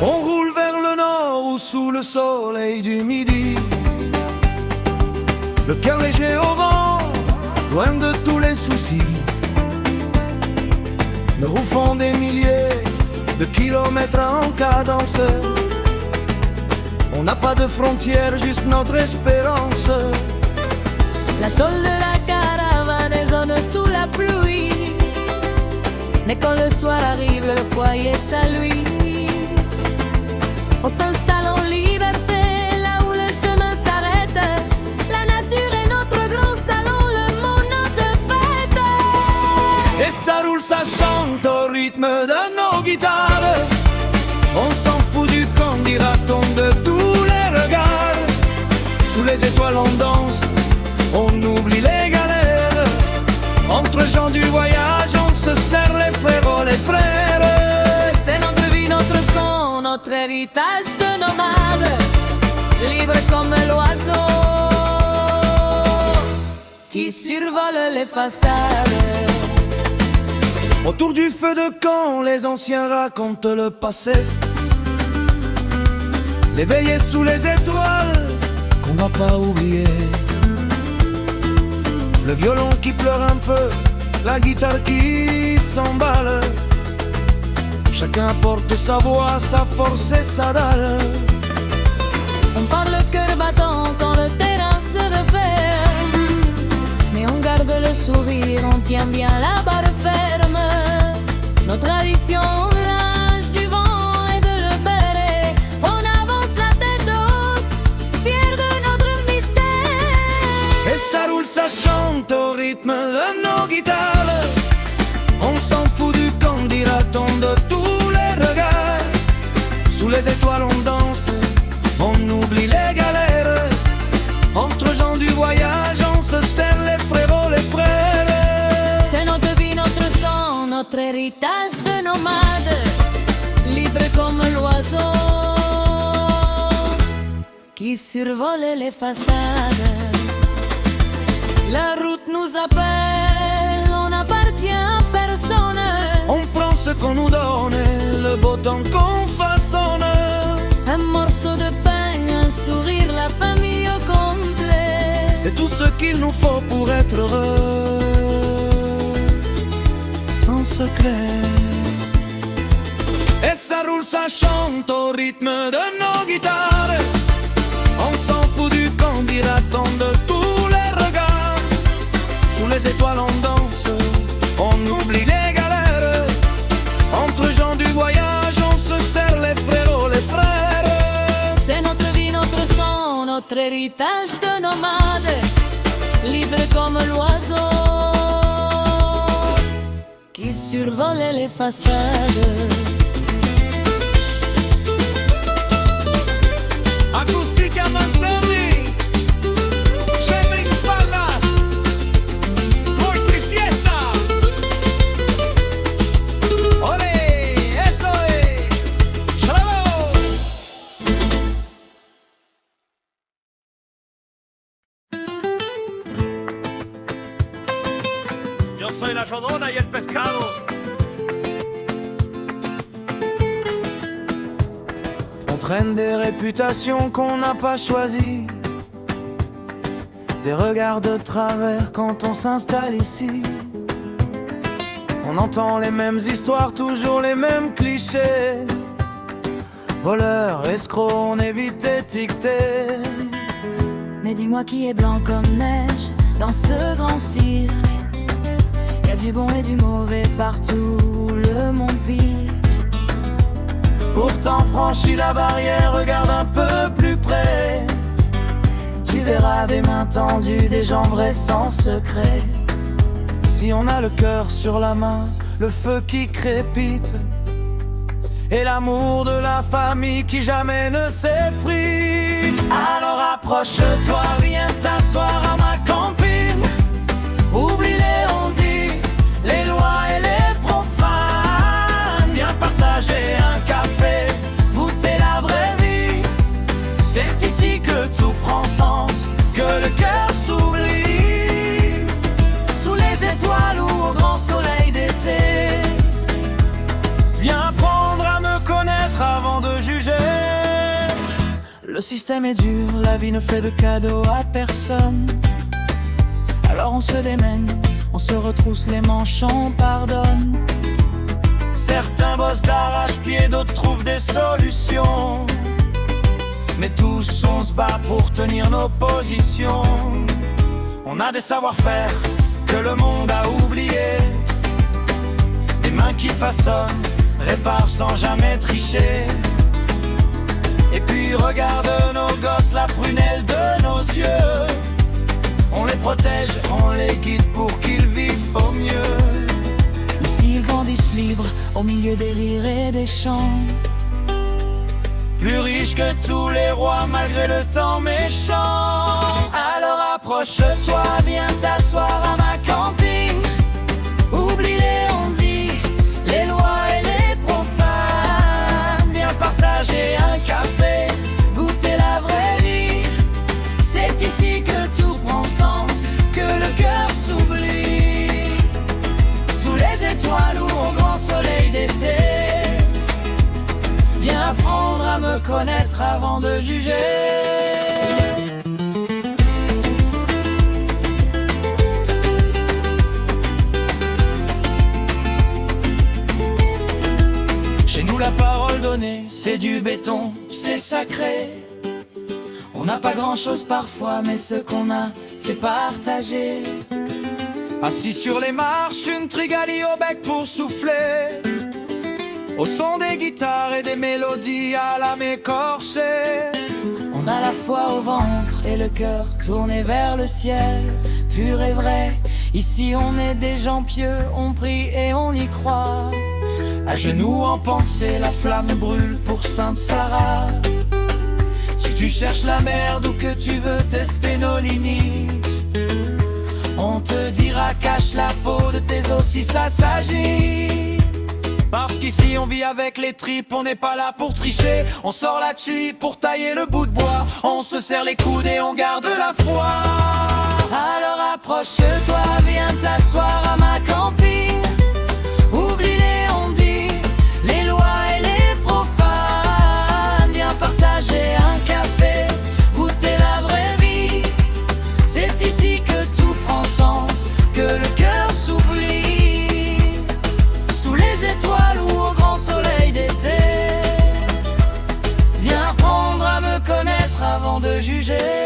On roule vers le nord ou sous le soleil du midi, le cœur léger au vent, loin de tous les soucis. Nos roues font des milliers de kilomètres en cadence. On n'a pas de frontières, juste notre espérance. La tôle de la caravane résonne sous la pluie, mais quand le soir arrive, le foyer s'allume. On s'installe en liberté, là où le chemin s'arrête. La nature est notre grand salon, le monde notre fête. Et ça roule, ça chante au rythme de nos guitares. On s'en fout du camp, dira-t-on, de tous les regards. Sous les étoiles on danse, on oublie les galères. Entre gens du voyage, on se serre les frérots, les frères. C'est notre vie, notre son, notre héritage de nomades, libre comme l'oiseau qui survole les façades. Autour du feu de camp, les anciens racontent le passé. Les veillées sous les étoiles qu'on va pas oublier. Le violon qui pleure un peu, la guitare qui s'emballe. Chacun apporte sa voix, sa force et sa dalle. On parle le cœur battant quand le terrain se réveille, mais on garde le sourire, on tient bien la barre ferme. Nos traditions, l'âge du vent et de le béret, on avance la tête haute, fiers de notre mystère. Et ça roule, ça chante au rythme de nos guitares. On s'en fout du camp, dira-t-on, de tous les regards. Sous les étoiles on danse, on oublie les galères. Entre gens du voyage, on se serre les frérots, les frères. C'est notre vie, notre sang, notre héritage de nomades, libre comme l'oiseau qui survole les façades. La route nous appelle, on n'appartient à personne. On prend ce qu'on nous donne, le beau temps qu'on façonne. Un morceau de pain, un sourire, la famille au complet. C'est tout ce qu'il nous faut pour être heureux, sans secret. Et ça roule, ça chante au rythme de nos guitares. On s'en fout du camp, dira-t-on, de tous les regards. Sous les étoiles on danse, on oublie les galères. Entre gens du voyage, on se serre les frérots, les frères. C'est notre vie, notre sang, notre héritage de nomades, libre comme l'oiseau qui survole les façades. Acústica Mantelli, Cheming Palmas, Poetry Fiesta. Ole, eso es, bravo. Yo soy la rodona y el pescado. On traîne des réputations qu'on n'a pas choisies, des regards de travers quand on s'installe ici. On entend les mêmes histoires, toujours les mêmes clichés. Voleurs, escrocs, on évite d'étiqueter. Mais dis-moi qui est blanc comme neige dans ce grand cirque. Y a du bon et du mauvais partout, le monde pique. Pourtant franchis la barrière, regarde un peu plus près. Tu verras des mains tendues, des gens vrais sans secret. Si on a le cœur sur la main, le feu qui crépite, et l'amour de la famille qui jamais ne s'effrite, alors approche-toi, viens t'asseoir à ma campine. Oublie les on-dit, les lois et les profanes. Viens partager un café, goûter Le système est dur, la vie ne fait de cadeaux à personne. Alors on se démène, on se retrousse les manches, on pardonne. Certains bossent d'arrache-pied, d'autres trouvent des solutions. Mais tous on se bat pour tenir nos positions. On a des savoir-faire que le monde a oubliés. Des mains qui façonnent, réparent sans jamais tricher. Et puis regarde nos gosses, la prunelle de nos yeux. On les protège, on les guide pour qu'ils vivent au mieux. Ici ils grandissent libres, au milieu des rires et des chants. Plus riches que tous les rois malgré le temps méchant. Alors approche-toi, viens t'asseoir à ma camping. Oublie les on-dit, les lois et les profanes. Viens partager un café, goûter la vraie vie. C'est ici que tout prend sens, que le cœur s'oublie. Sous les étoiles ou au grand soleil d'été. Viens apprendre à me connaître avant de juger. Chez nous la parole donnée, c'est du béton, c'est sacré. On n'a pas grand chose parfois, mais ce qu'on a, c'est partagé. Assis sur les marches, une trigalie au bec pour souffler. Au son des guitares et des mélodies à l'âme écorchée. On a la foi au ventre et le cœur tourné vers le ciel. Pur et vrai, ici on est des gens pieux. On prie et on y croit. À genoux en pensée, la flamme brûle pour Sainte Sarah. Si tu cherches la merde ou que tu veux tester nos limites, on te dira cache la peau de tes os si ça s'agit. Parce qu'ici on vit avec les tripes, on n'est pas là pour tricher. On sort la chi pour tailler le bout de bois. On se serre les coudes et on garde la foi. Alors approche-toi, viens t'asseoir à ma camping. Oublie les on-dit, les lois et les profanes. Viens partager un café, goûter la vraie vie. C'est ici que tout prend sens, que le cœur s'oublie. Sous les étoiles ou au grand soleil d'été. Viens apprendre à me connaître avant de juger.